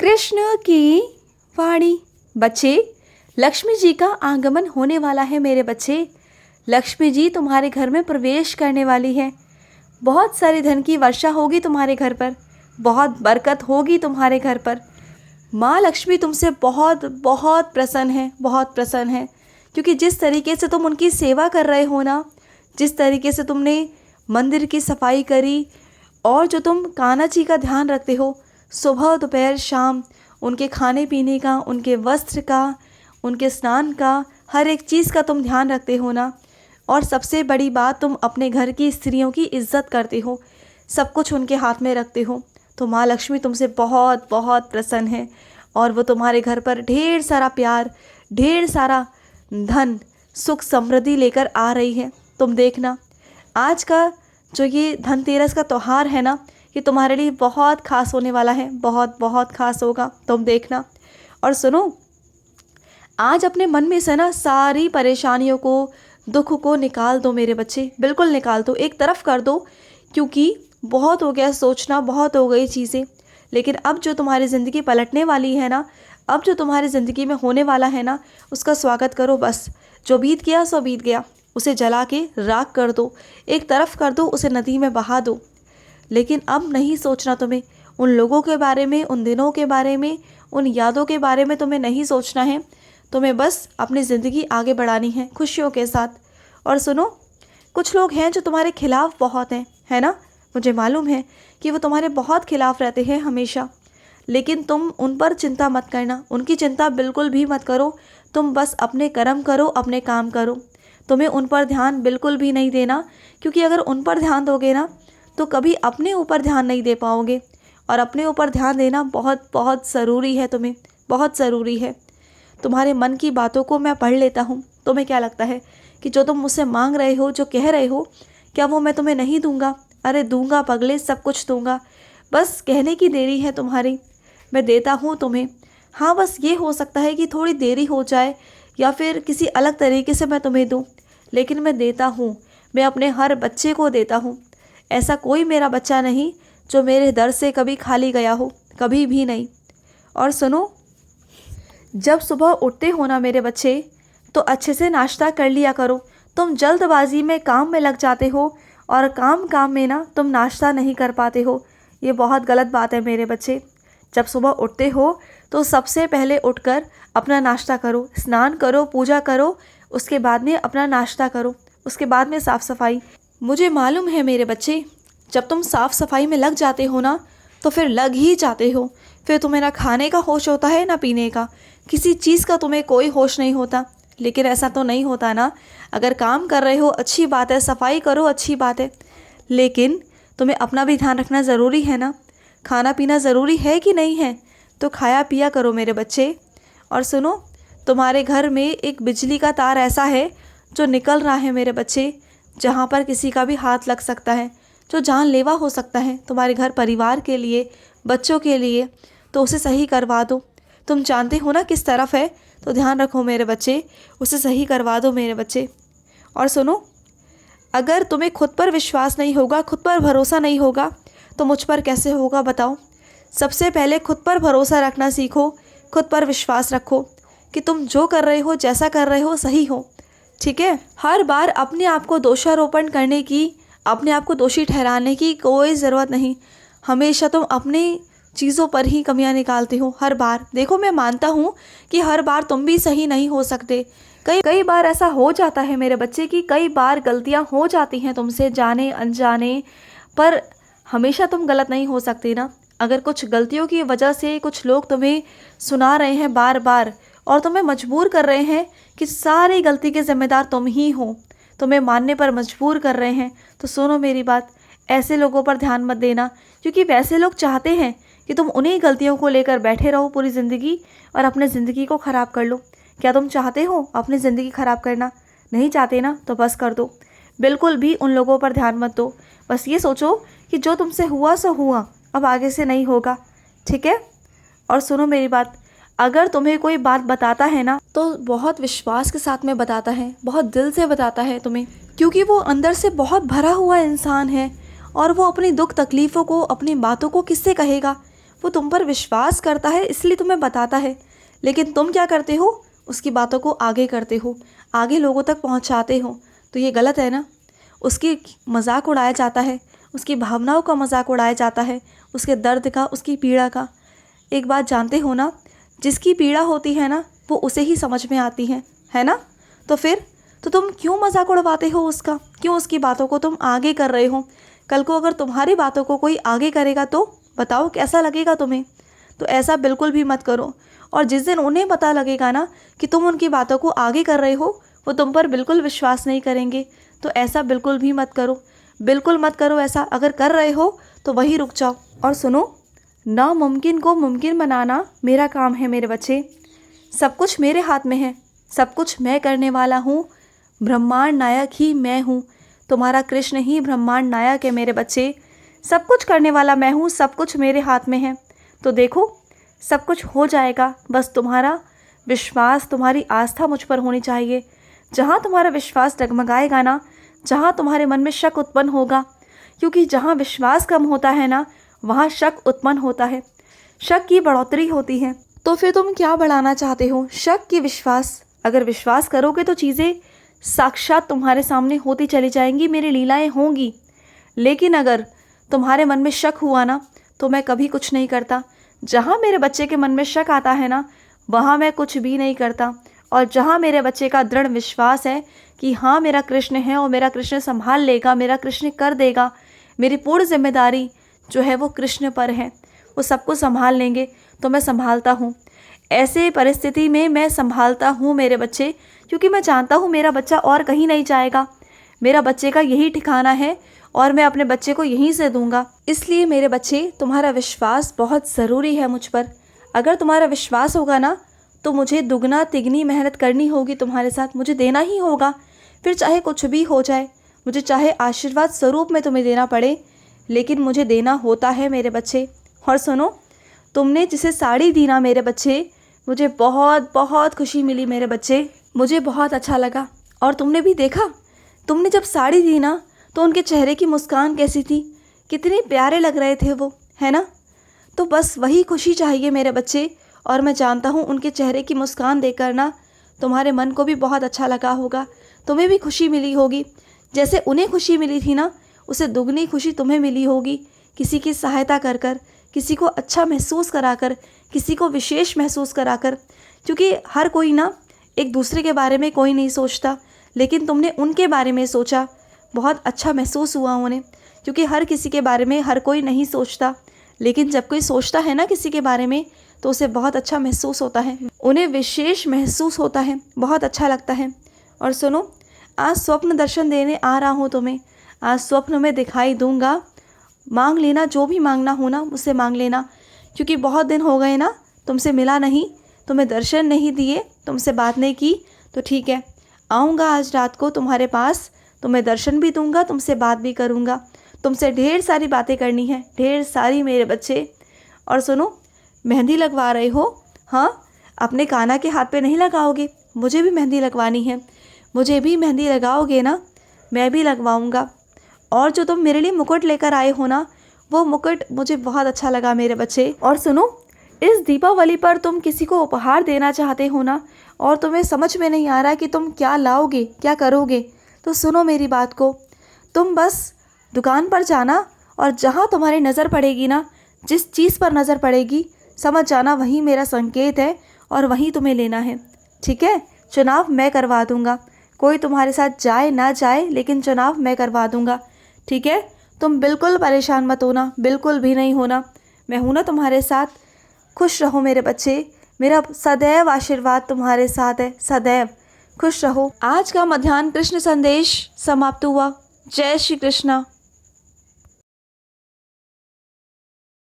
कृष्ण की वाणी। बच्चे, लक्ष्मी जी का आगमन होने वाला है मेरे बच्चे। लक्ष्मी जी तुम्हारे घर में प्रवेश करने वाली है। बहुत सारी धन की वर्षा होगी तुम्हारे घर पर, बहुत बरकत होगी तुम्हारे घर पर। माँ लक्ष्मी तुमसे बहुत बहुत प्रसन्न है, बहुत प्रसन्न है, क्योंकि जिस तरीके से तुम उनकी सेवा कर रहे हो ना, जिस तरीके से तुमने मंदिर की सफाई करी और जो तुम कान्हा जी का ध्यान रखते हो, सुबह दोपहर शाम उनके खाने पीने का, उनके वस्त्र का, उनके स्नान का, हर एक चीज़ का तुम ध्यान रखते हो ना। और सबसे बड़ी बात, तुम अपने घर की स्त्रियों की इज्जत करते हो, सब कुछ उनके हाथ में रखते हो। तो माँ लक्ष्मी तुमसे बहुत बहुत प्रसन्न है और वो तुम्हारे घर पर ढेर सारा प्यार, ढेर सारा धन, सुख समृद्धि लेकर आ रही है। तुम देखना, आज का जो ये धनतेरस का त्यौहार है ना, ये तुम्हारे लिए बहुत खास होने वाला है, बहुत बहुत खास होगा, तुम देखना। और सुनो, आज अपने मन में से ना सारी परेशानियों को, दुख को निकाल दो मेरे बच्चे, बिल्कुल निकाल दो, एक तरफ कर दो, क्योंकि बहुत हो गया सोचना, बहुत हो गई चीज़ें। लेकिन अब जो तुम्हारी ज़िंदगी पलटने वाली है ना, अब जो तुम्हारी ज़िंदगी में होने वाला है ना, उसका स्वागत करो बस। जो बीत गया सो बीत गया, उसे जला के राख कर दो, एक तरफ कर दो, उसे नदी में बहा दो। लेकिन अब नहीं सोचना तुम्हें उन लोगों के बारे में, उन दिनों के बारे में, उन यादों के बारे में तुम्हें नहीं सोचना है। तुम्हें बस अपनी ज़िंदगी आगे बढ़ानी है खुशियों के साथ। और सुनो, कुछ लोग हैं जो तुम्हारे खिलाफ बहुत हैं, है ना? मुझे मालूम है कि वो तुम्हारे बहुत खिलाफ रहते हैं हमेशा, लेकिन तुम उन पर चिंता मत करना, उनकी चिंता बिल्कुल भी मत करो। तुम बस अपने कर्म करो, अपने काम करो। तुम्हें उन पर ध्यान बिल्कुल भी नहीं देना, क्योंकि अगर उन पर ध्यान दोगे ना, तो कभी अपने ऊपर ध्यान नहीं दे पाओगे। और अपने ऊपर ध्यान देना बहुत बहुत ज़रूरी है, तुम्हें बहुत ज़रूरी है। तुम्हारे मन की बातों को मैं पढ़ लेता हूँ। तुम्हें क्या लगता है कि जो तुम मुझसे मांग रहे हो, जो कह रहे हो, क्या वो मैं तुम्हें नहीं दूंगा? अरे दूंगा पगले, सब कुछ दूंगा। बस कहने की देरी है तुम्हारी, मैं देता हूँ तुम्हें। हाँ, बस ये हो सकता है कि थोड़ी देरी हो जाए या फिर किसी अलग तरीके से मैं तुम्हें दूँ, लेकिन मैं देता हूँ। मैं अपने हर बच्चे को देता हूँ। ऐसा कोई मेरा बच्चा नहीं जो मेरे दर से कभी खाली गया हो, कभी भी नहीं। और सुनो, जब सुबह उठते हो ना मेरे बच्चे, तो अच्छे से नाश्ता कर लिया करो। तुम जल्दबाजी में काम में लग जाते हो और काम काम में ना तुम नाश्ता नहीं कर पाते हो। ये बहुत गलत बात है मेरे बच्चे। जब सुबह उठते हो तो सबसे पहले उठकर अपना नाश्ता करो, स्नान करो, पूजा करो, उसके बाद में अपना नाश्ता करो, उसके बाद में साफ़ सफाई। मुझे मालूम है मेरे बच्चे, जब तुम साफ़ सफाई में लग जाते हो ना, तो फिर लग ही जाते हो। फिर तुम्हें ना खाने का होश होता है ना पीने का, किसी चीज़ का तुम्हें कोई होश नहीं होता। लेकिन ऐसा तो नहीं होता ना। अगर काम कर रहे हो अच्छी बात है, सफाई करो अच्छी बात है, लेकिन तुम्हें अपना भी ध्यान रखना ज़रूरी है ना। खाना पीना ज़रूरी है कि नहीं है? तो खाया पिया करो मेरे बच्चे। और सुनो, तुम्हारे घर में एक बिजली का तार ऐसा है जो निकल रहा है मेरे बच्चे, जहाँ पर किसी का भी हाथ लग सकता है, जो जानलेवा हो सकता है तुम्हारे घर परिवार के लिए, बच्चों के लिए। तो उसे सही करवा दो। तुम जानते हो ना किस तरफ है, तो ध्यान रखो मेरे बच्चे, उसे सही करवा दो मेरे बच्चे। और सुनो, अगर तुम्हें खुद पर विश्वास नहीं होगा, खुद पर भरोसा नहीं होगा, तो मुझ पर कैसे होगा बताओ? सबसे पहले खुद पर भरोसा रखना सीखो, खुद पर विश्वास रखो कि तुम जो कर रहे हो, जैसा कर रहे हो, सही हो। ठीक है? हर बार अपने आप को दोषारोपण करने की, अपने आप को दोषी ठहराने की कोई ज़रूरत नहीं। हमेशा तुम अपनी चीज़ों पर ही कमियां निकालते हो हर बार। देखो, मैं मानता हूँ कि हर बार तुम भी सही नहीं हो सकते। कई बार ऐसा हो जाता है मेरे बच्चे की, कई बार गलतियाँ हो जाती हैं तुमसे जाने अनजाने, पर हमेशा तुम गलत नहीं हो सकते ना। अगर कुछ गलतियों की वजह से कुछ लोग तुम्हें सुना रहे हैं बार बार और तुम्हें मजबूर कर रहे हैं कि सारी गलती के ज़िम्मेदार तुम ही हो, तुम्हें मानने पर मजबूर कर रहे हैं, तो सुनो मेरी बात, ऐसे लोगों पर ध्यान मत देना, क्योंकि वैसे लोग चाहते हैं कि तुम उन्हीं गलतियों को लेकर बैठे रहो पूरी ज़िंदगी और अपनी ज़िंदगी को ख़राब कर लो। क्या तुम चाहते हो अपनी ज़िंदगी ख़राब करना? नहीं चाहते ना, तो बस कर दो। बिल्कुल भी उन लोगों पर ध्यान मत दो। बस ये सोचो कि जो तुमसे हुआ सो हुआ, अब आगे से नहीं होगा। ठीक है? और सुनो मेरी बात, अगर तुम्हें कोई बात बताता है ना, तो बहुत विश्वास के साथ में बताता है, बहुत दिल से बताता है तुम्हें, क्योंकि वो अंदर से बहुत भरा हुआ इंसान है और वो अपनी दुख तकलीफ़ों को, अपनी बातों को किससे कहेगा? वो तुम पर विश्वास करता है इसलिए तुम्हें बताता है, लेकिन तुम क्या करते हो, उसकी बातों को आगे करते हो, आगे लोगों तक पहुंचाते हो। तो ये गलत है ना। उसकी मजाक उड़ाया जाता है, उसकी भावनाओं का मजाक उड़ाया जाता है, उसके दर्द का, उसकी पीड़ा का। एक बात जानते हो ना, जिसकी पीड़ा होती है ना वो उसे ही समझ में आती है ना। तो फिर तो तुम क्यों मजाक उड़वाते हो उसका, क्यों उसकी बातों को तुम आगे कर रहे हो। कल को अगर तुम्हारी बातों को कोई आगे करेगा तो बताओ कैसा लगेगा तुम्हें। तो ऐसा बिल्कुल भी मत करो। और जिस दिन उन्हें पता लगेगा ना कि तुम उनकी बातों को आगे कर रहे हो, वो तुम पर बिल्कुल विश्वास नहीं करेंगे। तो ऐसा बिल्कुल भी मत करो, बिल्कुल मत करो ऐसा। अगर कर रहे हो तो वहीं रुक जाओ। और सुनो, नामुमकिन को मुमकिन बनाना मेरा काम है मेरे बच्चे। सब कुछ मेरे हाथ में है, सब कुछ मैं करने वाला हूँ। ब्रह्मांड नायक ही मैं हूँ। तुम्हारा कृष्ण ही ब्रह्मांड नायक है मेरे बच्चे। सब कुछ करने वाला मैं हूँ, सब कुछ मेरे हाथ में है। तो देखो सब कुछ हो जाएगा, बस तुम्हारा विश्वास, तुम्हारी आस्था मुझ पर होनी चाहिए। जहाँ तुम्हारा विश्वास डगमगाएगा ना, जहाँ तुम्हारे मन में शक उत्पन्न होगा, क्योंकि जहाँ विश्वास कम होता है ना वहाँ शक उत्पन्न होता है, शक की बढ़ोतरी होती है। तो फिर तुम क्या बढ़ाना चाहते हो, शक की विश्वास? अगर विश्वास करोगे तो चीज़ें साक्षात तुम्हारे सामने होती चली जाएंगी, मेरी लीलाएं होंगी। लेकिन अगर तुम्हारे मन में शक हुआ ना तो मैं कभी कुछ नहीं करता। जहाँ मेरे बच्चे के मन में शक आता है ना वहाँ मैं कुछ भी नहीं करता। और जहाँ मेरे बच्चे का दृढ़ विश्वास है कि हाँ मेरा कृष्ण है और मेरा कृष्ण संभाल लेगा, मेरा कृष्ण कर देगा, मेरी पूर्ण जिम्मेदारी जो है वो कृष्ण पर है, वो सबको संभाल लेंगे, तो मैं संभालता हूँ। ऐसे परिस्थिति में मैं संभालता हूँ मेरे बच्चे, क्योंकि मैं जानता हूँ मेरा बच्चा और कहीं नहीं जाएगा। मेरा बच्चे का यही ठिकाना है और मैं अपने बच्चे को यहीं से दूंगा। इसलिए मेरे बच्चे, तुम्हारा विश्वास बहुत ज़रूरी है मुझ पर। अगर तुम्हारा विश्वास होगा ना तो मुझे दुगना तिगनी मेहनत करनी होगी तुम्हारे साथ, मुझे देना ही होगा। फिर चाहे कुछ भी हो जाए, मुझे चाहे आशीर्वाद स्वरूप में तुम्हें देना पड़े, लेकिन मुझे देना होता है मेरे बच्चे। और सुनो, तुमने जिसे साड़ी दी ना मेरे बच्चे, मुझे बहुत बहुत खुशी मिली मेरे बच्चे, मुझे बहुत अच्छा लगा। और तुमने भी देखा, तुमने जब साड़ी दी ना तो उनके चेहरे की मुस्कान कैसी थी, कितने प्यारे लग रहे थे वो, है ना। तो बस वही खुशी चाहिए मेरे बच्चे। और मैं जानता हूँ उनके चेहरे की मुस्कान देखकर ना तुम्हारे मन को भी बहुत अच्छा लगा होगा, तुम्हें भी खुशी मिली होगी। जैसे उन्हें खुशी मिली थी ना, उसे दुगनी खुशी तुम्हें मिली होगी। किसी की सहायता कर कर, किसी को अच्छा महसूस कराकर, किसी को विशेष महसूस कराकर। क्योंकि हर कोई ना एक दूसरे के बारे में कोई नहीं सोचता, लेकिन तुमने उनके बारे में सोचा, बहुत अच्छा महसूस हुआ उन्हें। क्योंकि हर किसी के बारे में हर कोई नहीं सोचता, लेकिन जब कोई सोचता है ना किसी के बारे में तो उसे बहुत अच्छा महसूस होता है, उन्हें विशेष महसूस होता है, बहुत अच्छा लगता है। और सुनो, आज स्वप्न दर्शन देने आ रहा हूँ तुम्हें, आज स्वप्न में दिखाई दूंगा। मांग लेना, जो भी मांगना हो ना मुझसे मांग लेना। क्योंकि बहुत दिन हो गए ना, तुमसे मिला नहीं, तुम्हें दर्शन नहीं दिए, तुमसे बात नहीं की। तो ठीक है, आऊँगा आज रात को तुम्हारे पास, तुम्हें दर्शन भी दूंगा, तुमसे बात भी करूँगा। तुमसे ढेर सारी बातें करनी है, ढेर सारी मेरे बच्चे। और सुनो, मेहंदी लगवा रहे हो? हाँ, अपने कान्हा के हाथ पे नहीं लगाओगे, मुझे भी मेहंदी लगवानी है। मुझे भी मेहंदी लगाओगे ना, मैं भी लगवाऊंगा। और जो तुम मेरे लिए मुकुट लेकर आए हो ना, वो मुकुट मुझे बहुत अच्छा लगा मेरे बच्चे। और सुनो, इस दीपावली पर तुम किसी को उपहार देना चाहते हो ना, और तुम्हें समझ में नहीं आ रहा कि तुम क्या लाओगे, क्या करोगे, तो सुनो मेरी बात को। तुम बस दुकान पर जाना और जहाँ तुम्हारी नज़र पड़ेगी ना, जिस चीज़ पर नज़र पड़ेगी समझ जाना वही मेरा संकेत है और वही तुम्हें लेना है। ठीक है, चुनाव मैं करवा दूंगा, कोई तुम्हारे साथ जाए ना जाए, लेकिन चुनाव मैं करवा दूंगा। ठीक है, तुम बिल्कुल परेशान मत होना, बिल्कुल भी नहीं होना, मैं हूं ना तुम्हारे साथ। खुश रहो मेरे बच्चे, मेरा सदैव आशीर्वाद तुम्हारे साथ है, सदैव खुश रहो। आज का मध्याह्न कृष्ण संदेश समाप्त हुआ। जय श्री कृष्णा।